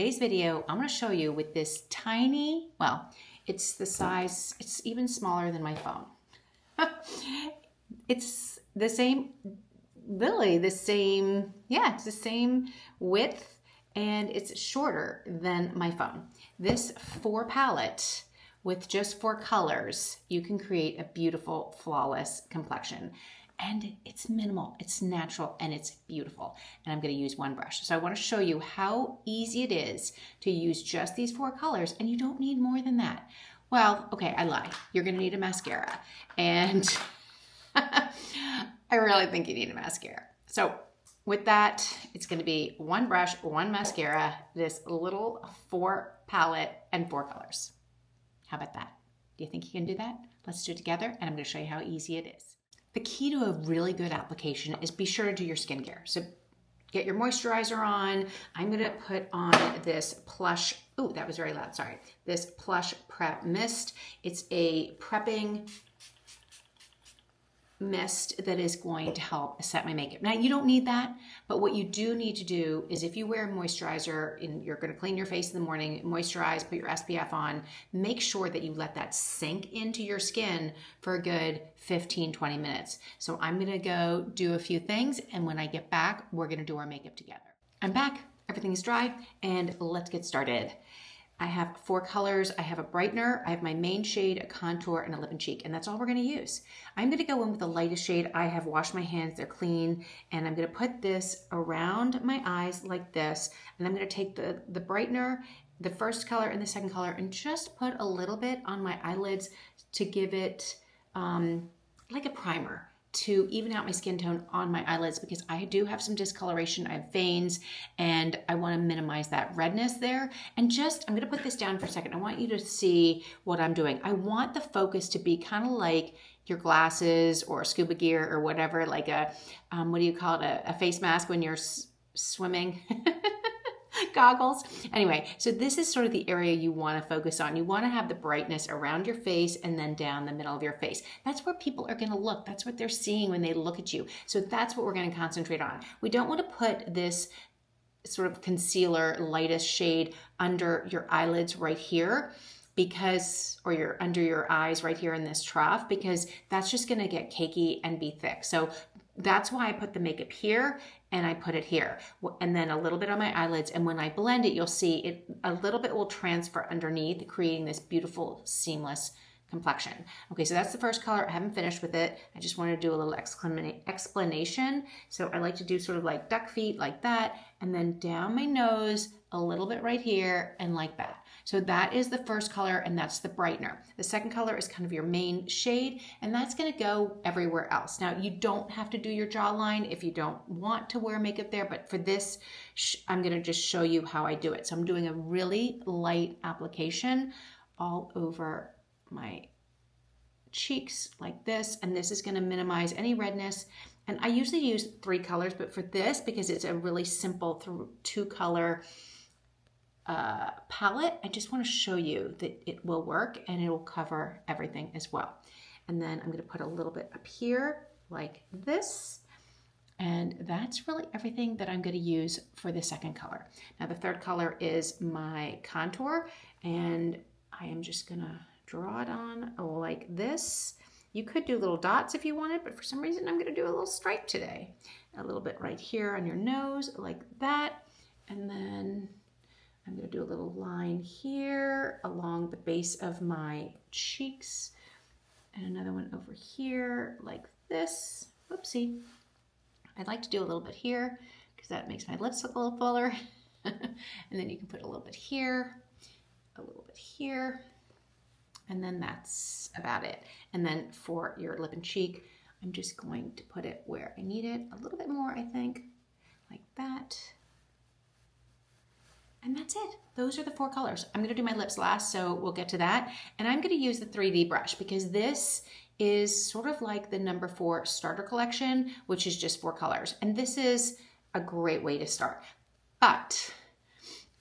Today's video, I'm going to show you with this tiny, well, it's the size, it's even smaller than my phone. It's the same, really the same, yeah, it's the same width and it's shorter than my phone. This 4 palette with just 4 colors, you can create a beautiful, flawless complexion. And it's minimal, it's natural, and it's beautiful. And I'm gonna use one brush. So I wanna show you how easy it is to use just these 4 colors, and you don't need more than that. Well, okay, I lie. You're gonna need a mascara. And I really think you need a mascara. So with that, it's gonna be one brush, one mascara, this little 4 palette, and 4 colors. How about that? Do you think you can do that? Let's do it together, and I'm gonna show you how easy it is. The key to a really good application is be sure to do your skincare. So get your moisturizer on. I'm gonna put on this Plush, oh, that was very loud, sorry. This Plush Prep Mist. It's a prepping mist that is going to help set my makeup. Now, you don't need that, but what you do need to do is if you wear moisturizer and you're gonna clean your face in the morning, moisturize, put your SPF on, make sure that you let that sink into your skin for a good 15, 20 minutes. So I'm gonna go do a few things, and when I get back, we're gonna do our makeup together. I'm back, everything's dry, and let's get started. I have 4 colors. I have a brightener, I have my main shade, a contour, and a lip and cheek, and that's all we're gonna use. I'm gonna go in with the lightest shade. I have washed my hands, they're clean, and I'm gonna put this around my eyes like this, and I'm gonna take the brightener, the first color and the second color, and just put a little bit on my eyelids to give it like a primer, to even out my skin tone on my eyelids, because I do have some discoloration, I have veins, and I want to minimize that redness there. And just, I'm going to put this down for a second. I want you to see what I'm doing. I want the focus to be kind of like your glasses or scuba gear or whatever, like a, what do you call it, a face mask when you're swimming. Goggles. Anyway, so this is sort of the area you want to focus on. You want to have the brightness around your face and then down the middle of your face. That's where people are going to look. That's what they're seeing when they look at you. So that's what we're going to concentrate on. We don't want to put this sort of concealer, lightest shade under your eyelids right here, because, or under your eyes right here in this trough, because that's just going to get cakey and be thick. So that's why I put the makeup here and I put it here, and then a little bit on my eyelids. And when I blend it, you'll see it, a little bit will transfer underneath, creating this beautiful seamless complexion. Okay, so that's the first color. I haven't finished with it. I just want to do a little explanation. So I like to do sort of like duck feet like that, and then down my nose, a little bit right here, and like that. So that is the first color, and that's the brightener. The second color is kind of your main shade, and that's gonna go everywhere else. Now, you don't have to do your jawline if you don't want to wear makeup there, but for this, I'm gonna just show you how I do it. So I'm doing a really light application all over my cheeks like this, and this is gonna minimize any redness. And I usually use 3 colors, but for this, because it's a really simple 2 color palette, I just want to show you that it will work and it will cover everything as well. And then I'm going to put a little bit up here like this, and that's really everything that I'm going to use for the second color. Now the third color is my contour, and I am just going to draw it on like this. You could do little dots if you wanted, but for some reason I'm going to do a little stripe today. A little bit right here on your nose like that, and then I'm going to do a little line here along the base of my cheeks, and another one over here like this. Oopsie. I'd like to do a little bit here because that makes my lips look a little fuller. And then you can put a little bit here, a little bit here, and then that's about it. And then for your lip and cheek, I'm just going to put it where I need it, a little bit more, I think, like that. And that's it. Those are the 4 colors. I'm gonna do my lips last, so we'll get to that. And I'm gonna use the 3D brush because this is sort of like the number 4 starter collection, which is just 4 colors. And this is a great way to start. But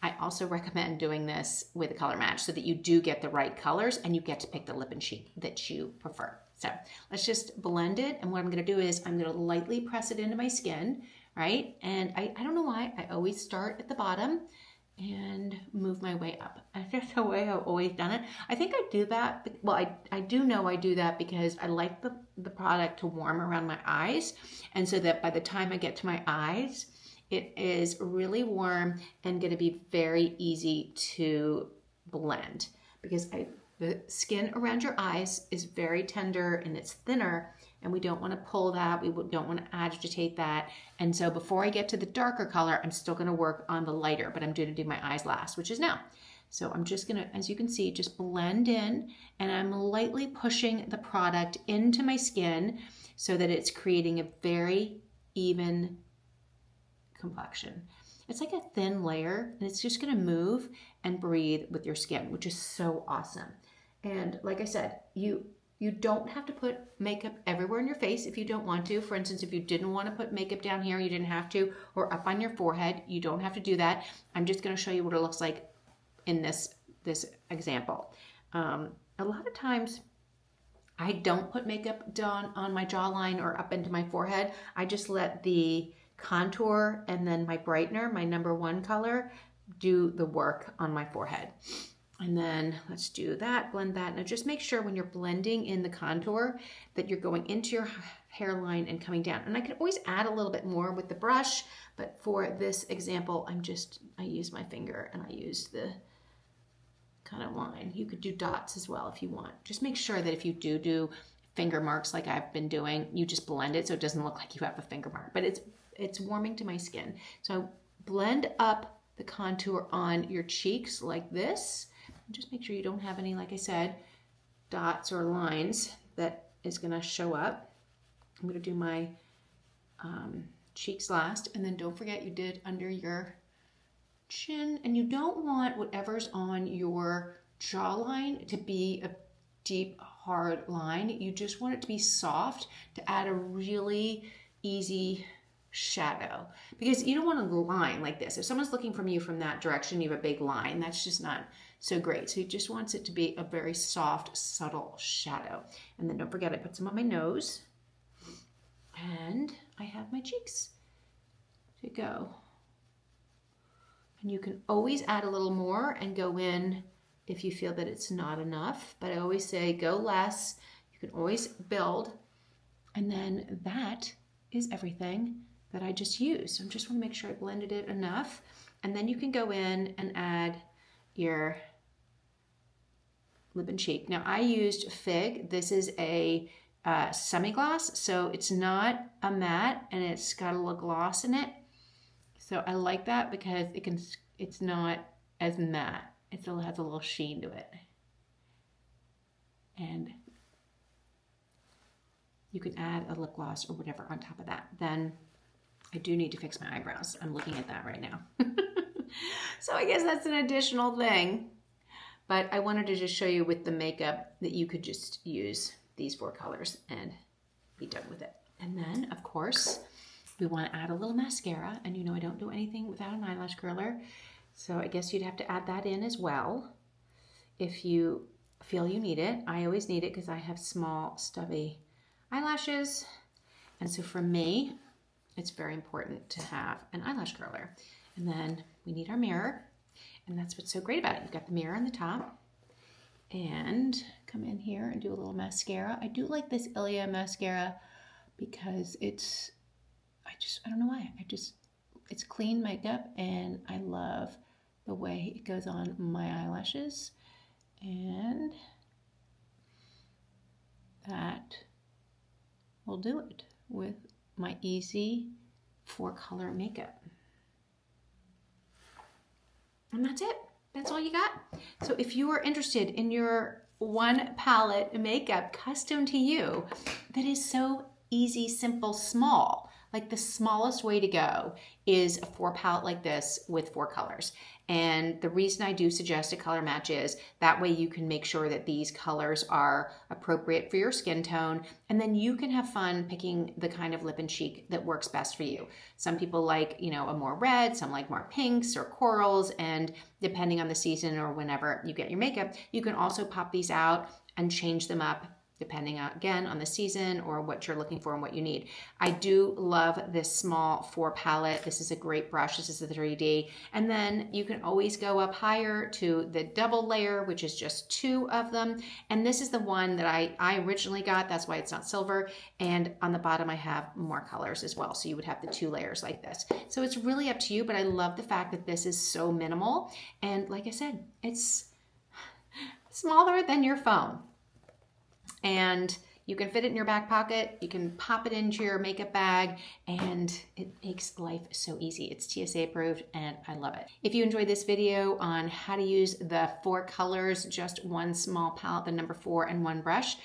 I also recommend doing this with a color match so that you do get the right colors and you get to pick the lip and cheek that you prefer. So let's just blend it. And what I'm gonna do is I'm gonna lightly press it into my skin, right? And I don't know why, I always start at the bottom and move my way up. That's just the way I've always done it. I think I do that, well, I do know I do that because I like the product to warm around my eyes, and so that by the time I get to my eyes, it is really warm and going to be very easy to blend, because the skin around your eyes is very tender and it's thinner, and we don't want to pull that. We don't want to agitate that. And so before I get to the darker color, I'm still going to work on the lighter, but I'm going to do my eyes last, which is now. So I'm just going to, as you can see, just blend in, and I'm lightly pushing the product into my skin so that it's creating a very even complexion. It's like a thin layer, and it's just going to move and breathe with your skin, which is so awesome. And like I said, you don't have to put makeup everywhere in your face if you don't want to. For instance, if you didn't want to put makeup down here, you didn't have to, or up on your forehead, you don't have to do that. I'm just going to show you what it looks like in this example. A lot of times I don't put makeup down on my jawline or up into my forehead. I just let the contour and then my brightener, my #1 color, do the work on my forehead. And then let's do that, blend that. Now just make sure when you're blending in the contour that you're going into your hairline and coming down. And I can always add a little bit more with the brush, but for this example, I use my finger and I use the kind of line. You could do dots as well if you want. Just make sure that if you do finger marks like I've been doing, you just blend it so it doesn't look like you have a finger mark, but it's warming to my skin. So blend up the contour on your cheeks like this. Just make sure you don't have any, like I said, dots or lines that is going to show up. I'm going to do my cheeks last, and then don't forget you did under your chin, and you don't want whatever's on your jawline to be a deep, hard line. You just want it to be soft to add a really easy shadow, because you don't want a line like this. If someone's looking from you from that direction, you have a big line. That's just not so great. So you just want it to be a very soft, subtle shadow. And then don't forget, I put some on my nose, and I have my cheeks to go. And you can always add a little more and go in if you feel that it's not enough. But I always say go less. You can always build. And then that is everything that I just used. So I just want to make sure I blended it enough. And then you can go in and add your lip and cheek. Now I used Fig. This is a semi-gloss, so it's not a matte, and it's got a little gloss in it. So I like that because it's not as matte. It still has a little sheen to it. And you can add a lip gloss or whatever on top of that. Then I do need to fix my eyebrows. I'm looking at that right now. So I guess that's an additional thing. But I wanted to just show you with the makeup that you could just use these 4 colors and be done with it. And then, of course, we want to add a little mascara. And you know I don't do anything without an eyelash curler. So I guess you'd have to add that in as well if you feel you need it. I always need it because I have small, stubby eyelashes. And so for me, it's very important to have an eyelash curler. And then we need our mirror. And that's what's so great about it. You've got the mirror on the top. And come in here and do a little mascara. I do like this Ilia mascara because I don't know why. It's clean makeup, and I love the way it goes on my eyelashes. And that will do it with my easy 4-color makeup. And that's it. That's all you got. So if you are interested in your 1 palette makeup custom to you, that is so easy, simple, small. Like the smallest way to go is a 4 palette like this with 4 colors. And the reason I do suggest a color match is that way you can make sure that these colors are appropriate for your skin tone, and then you can have fun picking the kind of lip and cheek that works best for you. Some people like, a more red, some like more pinks or corals, and depending on the season or whenever you get your makeup, you can also pop these out and change them up depending on, again, on the season or what you're looking for and what you need. I do love this small 4 palette. This is a great brush. This is the 3D. And then you can always go up higher to the double layer, which is just 2 of them. And this is the one that I originally got. That's why it's not silver. And on the bottom, I have more colors as well. So you would have the 2 layers like this. So it's really up to you, but I love the fact that this is so minimal. And like I said, it's smaller than your phone. And you can fit it in your back pocket, you can pop it into your makeup bag, and it makes life so easy. It's TSA approved, and I love it. If you enjoyed this video on how to use the 4 colors, just 1 small palette, the number 4, and 1 brush,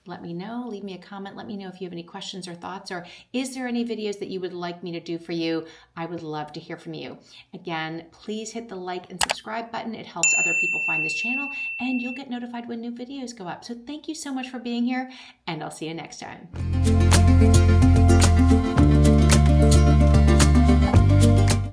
let me know, leave me a comment, let me know if you have any questions or thoughts, or is there any videos that you would like me to do for you? I would love to hear from you. Again, please hit the like and subscribe button. It helps other people find this channel, and you'll get notified when new videos go up. So thank you so much for being here, and I'll see you next time.